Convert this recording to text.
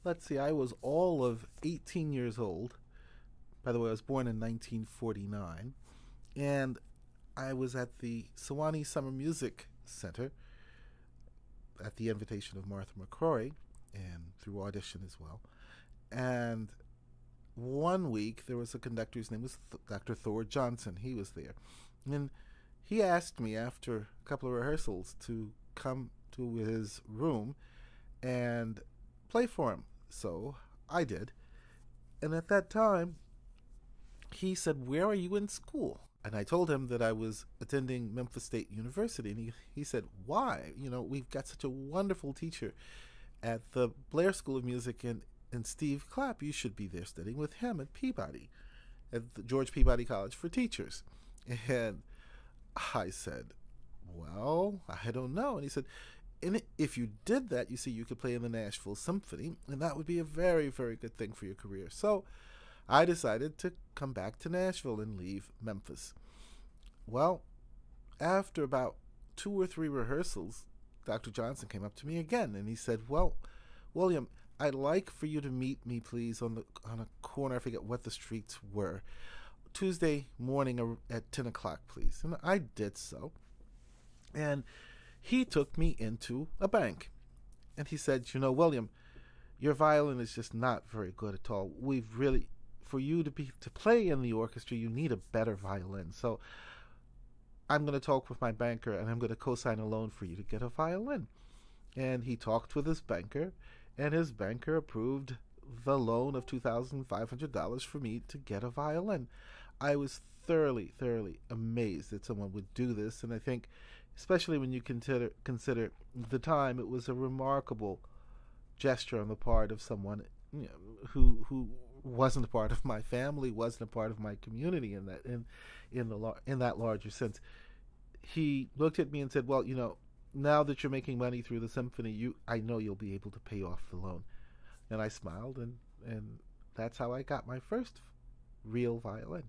let's see, I was all of 18 years old. By the way, I was born in 1949. And I was at the Sewanee Summer Music Center at the invitation of Martha McCrory and through audition as well. And one week there was a conductor, his name was Dr. Thor Johnson. He was there. And he asked me after a couple of rehearsals to come to his room and play for him. So I did. And at that time, he said, "Where are you in school?" And I told him that I was attending Memphis State University. And he said, "Why? You know, we've got such a wonderful teacher at the Blair School of Music, and Steve Clapp. You should be there studying with him at Peabody, at the George Peabody College for Teachers." And I said, "Well, I don't know." And he said, "And if you did that, you see, you could play in the Nashville Symphony, and that would be a very, very good thing for your career." So I decided to come back to Nashville and leave Memphis. Well, after about 2 or 3 rehearsals, Dr. Johnson came up to me again, and he said, "Well, William, I'd like for you to meet me, please, on a corner. I forget what the streets were. Tuesday morning at 10 o'clock, please." And I did so. And he took me into a bank. And he said, "You know, William, your violin is just not very good at all. We've really, for you to play in the orchestra, you need a better violin. So I'm going to talk with my banker, and I'm going to co-sign a loan for you to get a violin." And he talked with his banker, and his banker approved the loan of $2,500 for me to get a violin. I was thoroughly, thoroughly amazed that someone would do this, and I think, especially when you consider the time, it was a remarkable gesture on the part of someone, you know, who wasn't a part of my family, wasn't a part of my community in that larger sense. He looked at me and said, "Well, you know, now that you're making money through the symphony, I know you'll be able to pay off the loan." And I smiled, and that's how I got my first real violin.